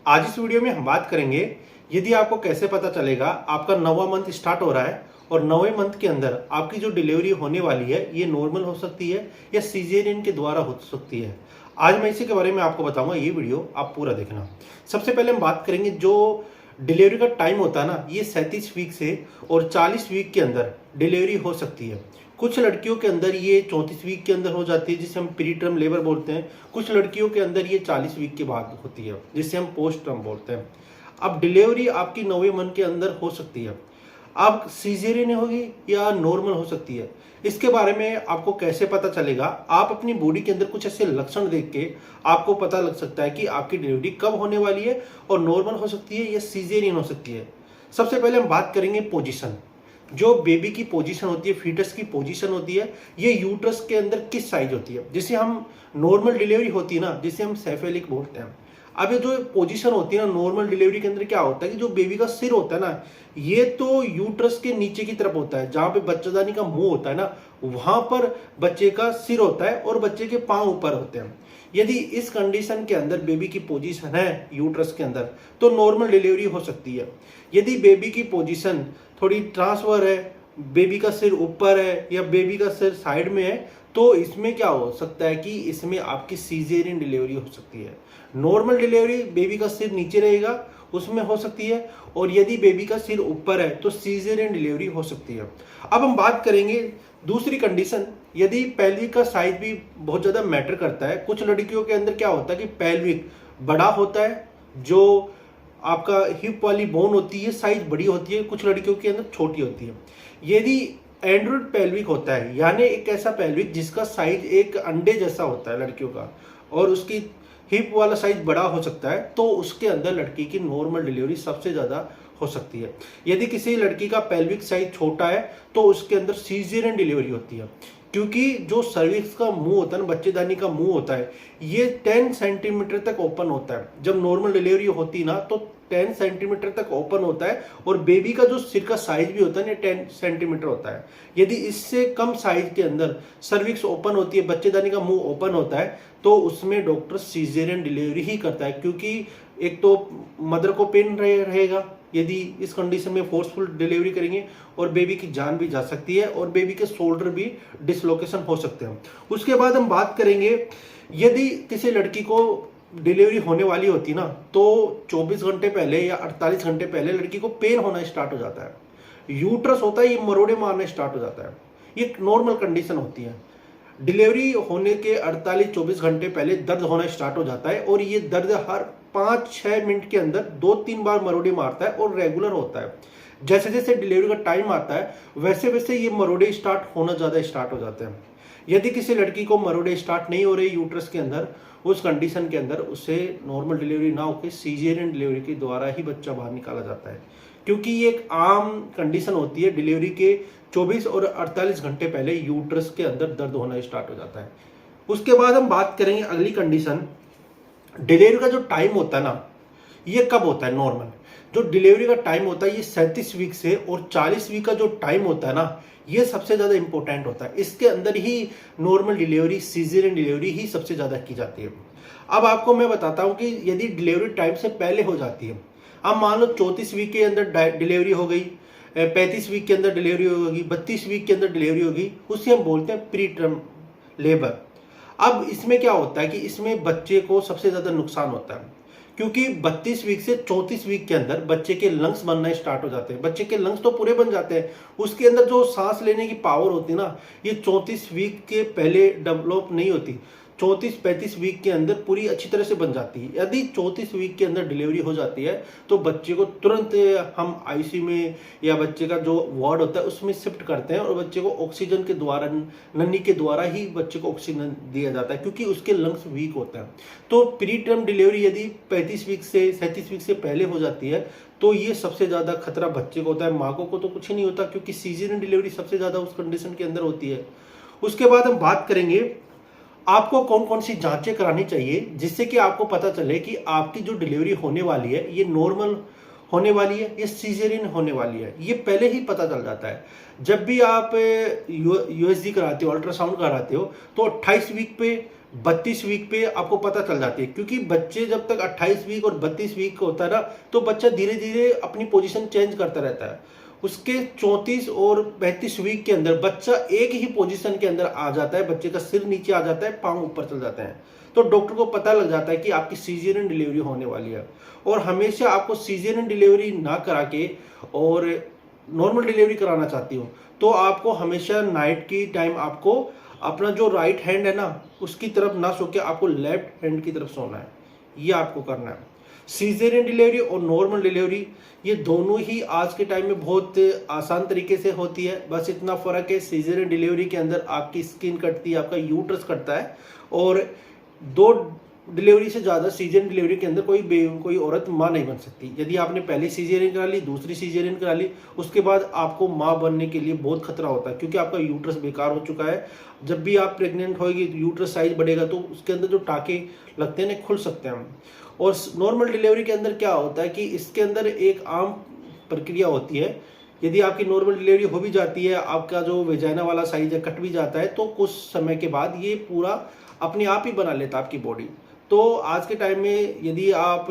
आज इस वीडियो में हम बात करेंगे यदि आपको कैसे पता चलेगा आपका 9वां मंथ स्टार्ट हो रहा है और 9वें मंथ के अंदर आपकी जो डिलीवरी होने वाली है ये नॉर्मल हो सकती है या सीजेरियन के द्वारा हो सकती है। आज मैं इसी के बारे में आपको बताऊंगा, ये वीडियो आप पूरा देखना। सबसे पहले हम बात करेंगे जो डिलीवरी का टाइम होता है ना, ये 37 वीक से और 40 वीक के अंदर डिलीवरी हो सकती है। कुछ लड़कियों के अंदर ये 34 वीक के अंदर हो जाती है जिसे हम प्री टर्म लेबर बोलते हैं। कुछ लड़कियों के अंदर ये 40 वीक के बाद होती है जिसे हम पोस्ट टर्म बोलते हैं। अब डिलीवरी आपकी 9वें मंथ के अंदर हो सकती है। अब सीजेरियन होगी या नॉर्मल हो सकती है, इसके बारे में आपको कैसे पता चलेगा? आप अपनी बॉडी के अंदर कुछ ऐसे लक्षण देख के आपको पता लग सकता है कि आपकी डिलीवरी कब होने वाली है और नॉर्मल हो सकती है या सीजेरियन हो सकती है। सबसे पहले हम बात करेंगे पोजीशन। जो बेबी की पोजीशन होती है, फीटस की पोजीशन होती है, ये यूट्रस के अंदर किस साइज होती है, जिसे हम नॉर्मल डिलीवरी होती है ना, जिसे हम सेफेलिक बोलते हैं। अब ये जो पोजीशन होती है ना नॉर्मल डिलीवरी के अंदर, क्या होता है कि जो बेबी का सिर होता है ना, ये तो यूट्रस के नीचे की तरफ होता है, जहां पे बच्चादानी का मुंह होता है ना, वहां पर बच्चे का सिर होता है और बच्चे के पांव ऊपर होते हैं। यदि इस कंडीशन के अंदर बेबी की पोजीशन है यूट्रस के अंदर तो नॉर्मल डिलीवरी हो सकती है। यदि बेबी की पोजीशन थोड़ी ट्रांसफर है, बेबी का सिर ऊपर है या बेबी का सिर साइड में है, तो इसमें क्या हो सकता है कि इसमें आपकी सीजेरियन डिलीवरी हो सकती है। नॉर्मल डिलीवरी बेबी का सिर नीचे रहेगा उसमें हो सकती है, और यदि बेबी का सिर ऊपर है तो सीजेरियन डिलीवरी हो सकती है। अब हम बात करेंगे दूसरी कंडीशन, यदि पेल्विक का साइज भी बहुत ज्यादा मैटर करता है। कुछ लड़कियों के अंदर क्या होता है कि पेल्विक बड़ा होता है, जो आपका हिप वाली बोन होती है साइज बड़ी होती है, कुछ लड़कियों के अंदर छोटी होती है। यदि एंड्रॉइड पेल्विक होता है, यानी एक ऐसा पेल्विक जिसका साइज एक अंडे जैसा होता है लड़कियों का, और उसकी हिप वाला साइज बड़ा हो सकता है, तो उसके अंदर लड़की की नॉर्मल डिलीवरी सबसे ज्यादा हो सकती है। यदि किसी लड़की का पेल्विक साइज छोटा है तो उसके अंदर सीजेरियन डिलीवरी होती है, क्योंकि जो सर्विक्स का मुंह होता है ना, बच्चेदानी का मुंह होता है, ये 10 सेंटीमीटर तक ओपन होता है। जब नॉर्मल डिलीवरी होती है ना तो 10 सेंटीमीटर तक ओपन होता है, और बेबी का जो सिर का साइज भी होता है ना 10 सेंटीमीटर होता है। यदि इससे कम साइज के अंदर सर्विक्स ओपन होती है, बच्चेदानी का मुंह ओपन होता है, तो उसमें डॉक्टर सीजेरियन डिलीवरी ही करता है, क्योंकि एक तो मदर को पेन रहेगा यदि इस कंडीशन में फोर्सफुल डिलीवरी करेंगे, और बेबी की जान भी जा सकती है और बेबी के शोल्डर भी डिसलोकेशन हो सकते हैं। उसके बाद हम बात करेंगे, यदि किसी लड़की को डिलीवरी होने वाली होती ना, तो 24 घंटे पहले या 48 घंटे पहले लड़की को पेन होना स्टार्ट हो जाता है। यूट्रस होता है ये मरोड़े मारना स्टार्ट हो जाता है। ये नॉर्मल कंडीशन होती है। डिलीवरी होने के 48-24 घंटे पहले दर्द होना स्टार्ट हो जाता है, और ये दर्द हर 5-6 मिनट के अंदर 2-3 बार मरोड़े मारता है और रेगुलर होता है। जैसे जैसे डिलीवरी का टाइम आता है वैसे वैसे ये मरोड़े स्टार्ट होना ज़्यादा स्टार्ट हो जाते हैं। यदि किसी लड़की को मरोड़े स्टार्ट नहीं हो रहे यूट्रस के अंदर, उस कंडीशन के अंदर उसे नॉर्मल डिलीवरी ना होकर सीजेरियन डिलीवरी के द्वारा ही बच्चा बाहर निकाला जाता है, क्योंकि ये एक आम कंडीशन होती है। डिलीवरी के 24 और 48 घंटे पहले यूट्रस के अंदर दर्द होना स्टार्ट हो जाता है। उसके बाद हम बात करेंगे अगली कंडीशन, डिलीवरी का जो टाइम होता है ना, ये कब होता है नॉर्मल। जो डिलीवरी का टाइम होता है ये 37 वीक से और 40 वीक का जो टाइम होता है ना, ये सबसे ज्यादा इंपॉर्टेंट होता है। इसके अंदर ही नॉर्मल डिलीवरी, सीजेरियन डिलीवरी ही सबसे ज्यादा की जाती है। अब आपको मैं बताता हूं कि यदि डिलीवरी टाइम से पहले हो जाती है, अब मान लो 34 वीक के अंदर डिलीवरी हो गई, 35 वीक के अंदर डिलीवरी होगी, 32 वीक के अंदर डिलीवरी होगी, उसे हम बोलते हैं प्री टर्म लेबर। अब इसमें क्या होता है कि इसमें बच्चे को सबसे ज्यादा नुकसान होता है, क्योंकि 32 वीक से 34 वीक के अंदर बच्चे के लंग्स बनना स्टार्ट हो जाते हैं। बच्चे के लंग्स तो पूरे बन जाते हैं, उसके अंदर जो सांस लेने की पावर होती है ना, ये 34 वीक के पहले डेवलप नहीं होती। 34-35 वीक के अंदर पूरी अच्छी तरह से बन जाती है। यदि 34 वीक के अंदर डिलीवरी हो जाती है तो बच्चे को तुरंत हम आईसीयू में या बच्चे का जो वार्ड होता है उसमें शिफ्ट करते हैं, और बच्चे को ऑक्सीजन के द्वारा, नन्ही के द्वारा ही बच्चे को ऑक्सीजन दिया जाता है, क्योंकि उसके लंग्स वीक होते हैं। तो प्री टर्म डिलीवरी यदि 35 वीक से 37 वीक से पहले हो जाती है तो ये सबसे ज्यादा खतरा बच्चे को होता है। माँ को तो कुछ नहीं होता, क्योंकि सीजरियन डिलीवरी सबसे ज्यादा उस कंडीशन के अंदर होती है। उसके बाद हम बात करेंगे आपको कौन कौन सी जांचें करानी चाहिए, जिससे कि आपको पता चले कि आपकी जो डिलीवरी होने वाली है ये नॉर्मल होने वाली है या सीजरियन होने वाली है। ये पहले ही पता चल जाता है। जब भी आप यूएसजी कराते हो, अल्ट्रासाउंड कराते हो, तो 28 वीक पे 32 वीक पे आपको पता चल जाती है, क्योंकि बच्चे जब तक 28 वीक और 32 वीक होता है ना, तो बच्चा धीरे धीरे अपनी पोजीशन चेंज करता रहता है। उसके 34 और 35 वीक के अंदर बच्चा एक ही पोजीशन के अंदर आ जाता है, बच्चे का सिर नीचे आ जाता है, पाँव ऊपर चल जाते हैं। तो डॉक्टर को पता लग जाता है कि आपकी सीजेरियन डिलीवरी होने वाली है। और हमेशा आपको सीजेरियन डिलीवरी ना करा के और नॉर्मल डिलीवरी कराना चाहती हो, तो आपको हमेशा नाइट की टाइम आपको अपना जो राइट हैंड है ना, उसकी तरफ ना सो के आपको लेफ्ट हैंड की तरफ सोना है। ये आपको करना है। सीजेरियन डिलीवरी और नॉर्मल डिलीवरी ये दोनों ही आज के टाइम में बहुत आसान तरीके से होती है। बस इतना फ़र्क है, सीजेरियन डिलीवरी के अंदर आपकी स्किन कटती है, आपका यूट्रस कटता है, और 2 डिलीवरी से ज़्यादा सीजेरियन डिलीवरी के अंदर कोई औरत माँ नहीं बन सकती। यदि आपने पहली सीजेरियन करा ली, दूसरी सीजेरियन करा ली, उसके बाद आपको माँ बनने के लिए बहुत खतरा होता है, क्योंकि आपका यूट्रस बेकार हो चुका है। जब भी आप प्रेग्नेंट होगी तो यूट्रस साइज बढ़ेगा, तो उसके अंदर जो टाँके लगते हैं ना, खुल सकते हैं। और नॉर्मल डिलीवरी के अंदर क्या होता है कि इसके अंदर एक आम प्रक्रिया होती है। यदि आपकी नॉर्मल डिलीवरी हो भी जाती है, आपका जो वेजाइना वाला साइज है कट भी जाता है, तो कुछ समय के बाद ये पूरा अपने आप ही बना लेता है आपकी बॉडी। तो आज के टाइम में यदि आप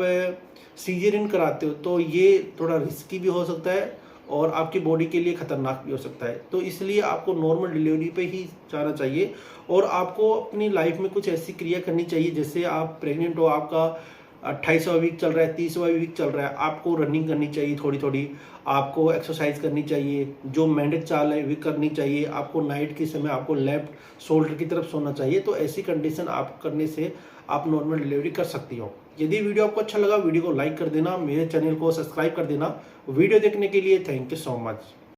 सीजेरियन कराते हो तो ये थोड़ा रिस्की भी हो सकता है और आपकी बॉडी के लिए खतरनाक भी हो सकता है। तो इसलिए आपको नॉर्मल डिलीवरी पे ही जाना चाहिए, और आपको अपनी लाइफ में कुछ ऐसी क्रिया करनी चाहिए, जैसे आप प्रेग्नेंट हो, आपका 28वां वीक चल रहा है, 30वां वीक चल रहा है, आपको रनिंग करनी चाहिए थोड़ी थोड़ी, आपको एक्सरसाइज करनी चाहिए, जो मेंढक चाल है वे करनी चाहिए, आपको नाइट के समय आपको लेफ्ट शोल्डर की तरफ सोना चाहिए। तो ऐसी कंडीशन आप करने से आप नॉर्मल डिलीवरी कर सकती हो। यदि वीडियो आपको अच्छा लगा, वीडियो को लाइक कर देना, मेरे चैनल को सब्सक्राइब कर देना। वीडियो देखने के लिए थैंक यू सो मच।